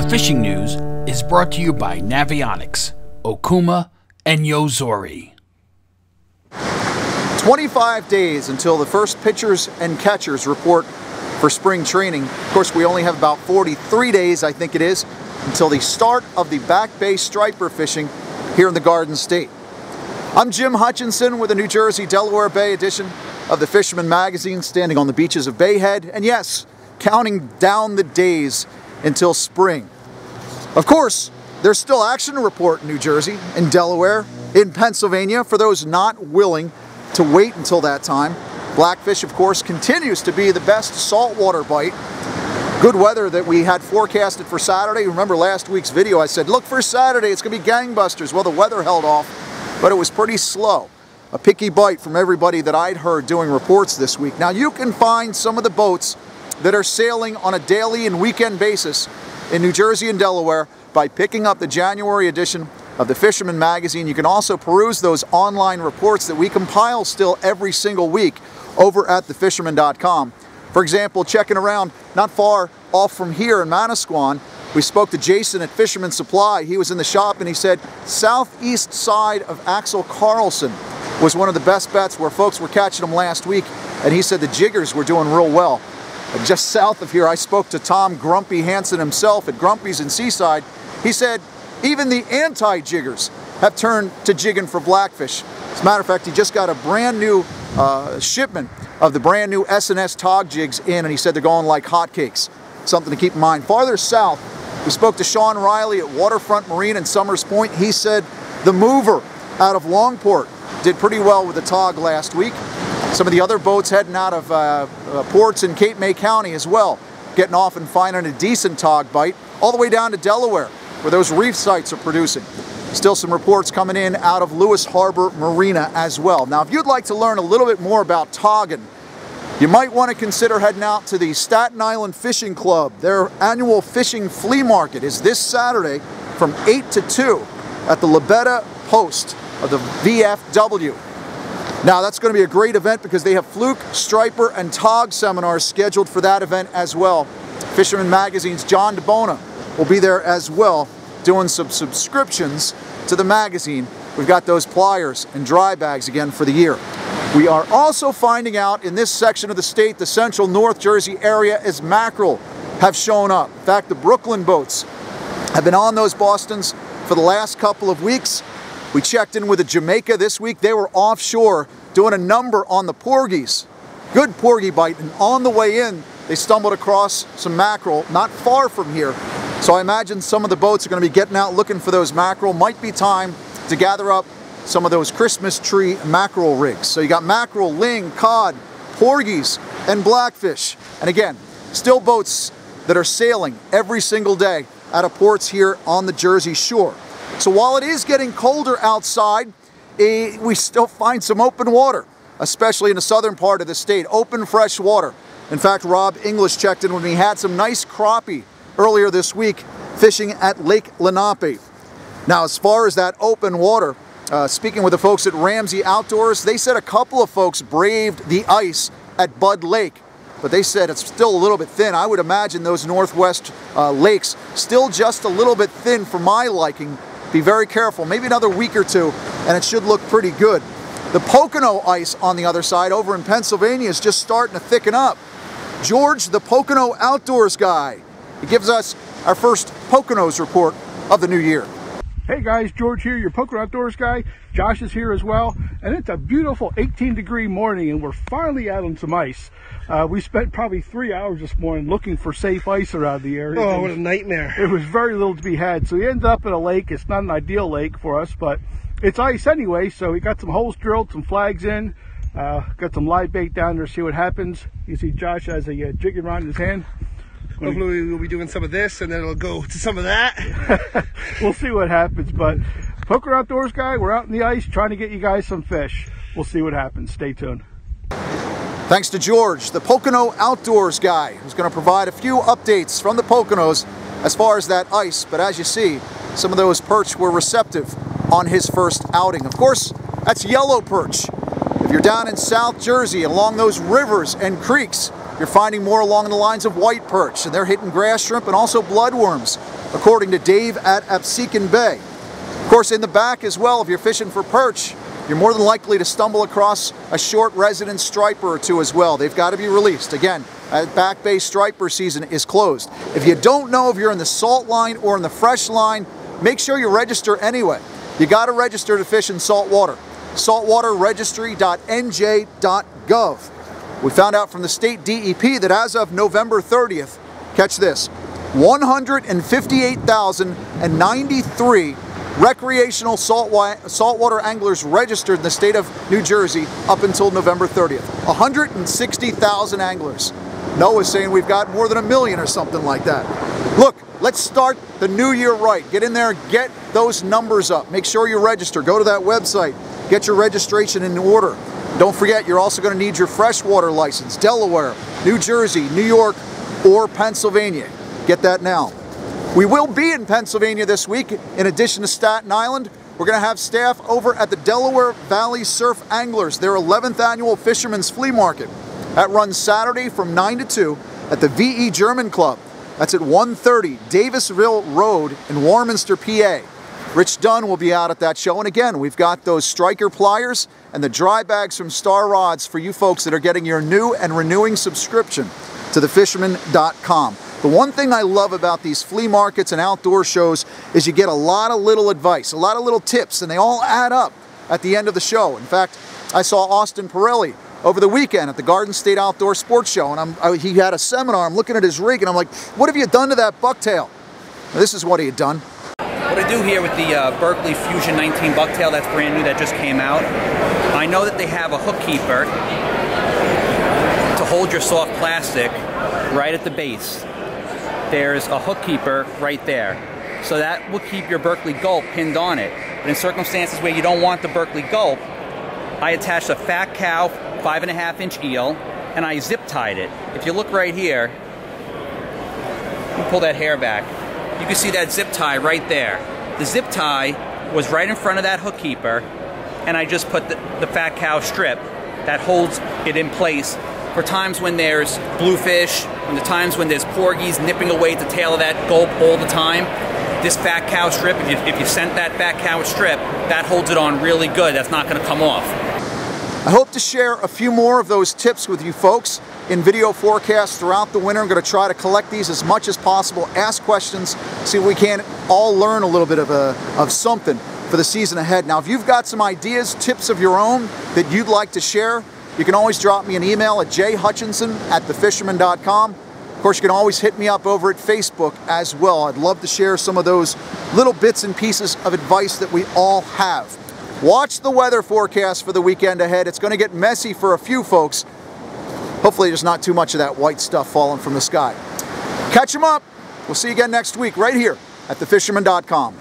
fishing news is brought to you by Navionics, Okuma, and Yozori. 25 days until the first pitchers and catchers report for spring training. Of course, we only have about 43 days, I think it is, until the start of the back bay striper fishing here in the Garden State. I'm Jim Hutchinson with the New Jersey Delaware Bay edition of the Fisherman magazine, standing on the beaches of Bay Head, and yes, counting down the days until spring. Of course, there's still action to report in New Jersey, in Delaware, in Pennsylvania, for those not willing to wait until that time. Blackfish, of course, continues to be the best saltwater bite. Good weather that we had forecasted for Saturday. Remember last week's video, I said, look for Saturday, it's going to be gangbusters. Well, the weather held off, but it was pretty slow. A picky bite from everybody that I'd heard doing reports this week. Now, you can find some of the boats that are sailing on a daily and weekend basis in New Jersey and Delaware by picking up the January edition of the Fisherman magazine. You can also peruse those online reports that we compile still every single week over at thefisherman.com. For example, checking around not far off from here in Manasquan, we spoke to Jason at Fisherman Supply. He was in the shop and he said southeast side of Axel Carlson was one of the best bets where folks were catching them last week, and he said the jiggers were doing real well. And just south of here, I spoke to Tom Grumpy Hansen himself at Grumpy's in Seaside. He said even the anti-jiggers have turned to jigging for blackfish. As a matter of fact, he just got a brand new shipment of the brand new S&S Tog jigs in, and he said they're going like hotcakes. Something to keep in mind. Farther south, we spoke to Sean Riley at Waterfront Marine in Summers Point. He said the mover out of Longport did pretty well with the Tog last week. Some of the other boats heading out of ports in Cape May County as well, getting off and finding a decent Tog bite, all the way down to Delaware, where those reef sites are producing. Still some reports coming in out of Lewis Harbor Marina as well. Now, if you'd like to learn a little bit more about togging, you might want to consider heading out to the Staten Island Fishing Club. Their annual fishing flea market is this Saturday from 8 to 2 at the Labetta Post of the VFW. Now, that's going to be a great event because they have fluke, striper, and tog seminars scheduled for that event as well. Fisherman Magazine's John DeBona will be there as well, doing some subscriptions to the magazine. We've got those pliers and dry bags again for the year. We are also finding out in this section of the state, the central North Jersey area, as mackerel have shown up. In fact, the Brooklyn boats have been on those Bostons for the last couple of weeks. We checked in with the Jamaica this week. They were offshore doing a number on the porgies. Good porgy bite, and on the way in, they stumbled across some mackerel not far from here. So I imagine some of the boats are going to be getting out looking for those mackerel. Might be time to gather up some of those Christmas tree mackerel rigs. So you got mackerel, ling, cod, porgies, and blackfish. And again, still boats that are sailing every single day out of ports here on the Jersey shore. So while it is getting colder outside, we still find some open water, especially in the southern part of the state. Open, fresh water. In fact, Rob English checked in when we had some nice crappie earlier this week fishing at Lake Lenape. Now, as far as that open water, speaking with the folks at Ramsey Outdoors, they said a couple of folks braved the ice at Bud Lake, but they said it's still a little bit thin. I would imagine those northwest lakes still just a little bit thin for my liking. Be very careful, maybe another week or two, and it should look pretty good. The Pocono ice on the other side over in Pennsylvania is just starting to thicken up. George, the Pocono Outdoors guy, he gives us our first Poconos report of the new year. Hey guys, George here, your Pocono Outdoors guy. Josh is here as well, and it's a beautiful 18-degree morning, and we're finally out on some ice. We spent probably 3 hours this morning looking for safe ice around the area. Oh, what a nightmare. It was very little to be had, so we ended up at a lake. It's not an ideal lake for us, but it's ice anyway, so we got some holes drilled, some flags in, got some live bait down there, see what happens. You see Josh has a jigging rod in his hand. Hopefully we'll be doing some of this and then it'll go to some of that. We'll see what happens, but Pocono Outdoors guy, we're out in the ice trying to get you guys some fish. We'll see what happens. Stay tuned. Thanks to George, the Pocono Outdoors guy, who's going to provide a few updates from the Poconos as far as that ice. But as you see, some of those perch were receptive on his first outing. Of course, that's yellow perch. If you're down in South Jersey along those rivers and creeks, you're finding more along the lines of white perch, and they're hitting grass shrimp and also bloodworms. according to Dave at Absecon Bay. Of course, in the back as well, if you're fishing for perch, you're more than likely to stumble across a short resident striper or two as well. They've got to be released. Again, back bay striper season is closed. If you don't know if you're in the salt line or in the fresh line, make sure you register anyway. You got to register to fish in saltwater. saltwaterregistry.nj.gov. We found out from the state DEP that as of November 30th, catch this, 158,093 recreational saltwater anglers registered in the state of New Jersey up until November 30th. 160,000 anglers. Noah's saying we've got more than 1 million or something like that. Look, let's start the new year right. Get in there, get those numbers up. Make sure you register. Go to that website. Get your registration in order. Don't forget, you're also going to need your freshwater license. Delaware, New Jersey, New York, or Pennsylvania. Get that now. We will be in Pennsylvania this week. In addition to Staten Island, we're going to have staff over at the Delaware Valley Surf Anglers, their 11th annual Fisherman's Flea Market. That runs Saturday from 9 to 2 at the VE German Club. That's at 130 Davisville Road in Warminster, PA. Rich Dunn will be out at that show. And again, we've got those striker pliers and the dry bags from Star Rods for you folks that are getting your new and renewing subscription to thefisherman.com. The one thing I love about these flea markets and outdoor shows is you get a lot of little advice, a lot of little tips, and they all add up at the end of the show. In fact, I saw Austin Pirelli over the weekend at the Garden State Outdoor Sports Show, and he had a seminar. I'm looking at his rig, and I'm like, what have you done to that bucktail? Now, this is what he had done. What I do here with the Berkley Fusion 19 bucktail, that's brand new, that just came out. I know that they have a hook keeper to hold your soft plastic right at the base. There's a hook keeper right there. So that will keep your Berkley Gulp pinned on it. But in circumstances where you don't want the Berkley Gulp, I attached a Fat Cow 5.5-inch eel and I zip tied it. If you look right here, you pull that hair back, you can see that zip tie right there. The zip tie was right in front of that hook keeper, and I just put the Fat Cow strip that holds it in place for times when there's bluefish, and the times when there's porgies nipping away at the tail of that gulp all the time. This Fat Cow strip, if you sent that Fat Cow strip, that holds it on really good. That's not going to come off. I hope to share a few more of those tips with you folks in video forecasts throughout the winter. I'm going to try to collect these as much as possible, ask questions, see if we can all learn a little bit of something for the season ahead. Now, if you've got some ideas, tips of your own that you'd like to share, you can always drop me an email at jhutchinson@thefisherman.com. Of course, you can always hit me up over at Facebook as well. I'd love to share some of those little bits and pieces of advice that we all have. Watch the weather forecast for the weekend ahead. It's going to get messy for a few folks. Hopefully there's not too much of that white stuff falling from the sky. Catch them up. We'll see you again next week right here at thefisherman.com.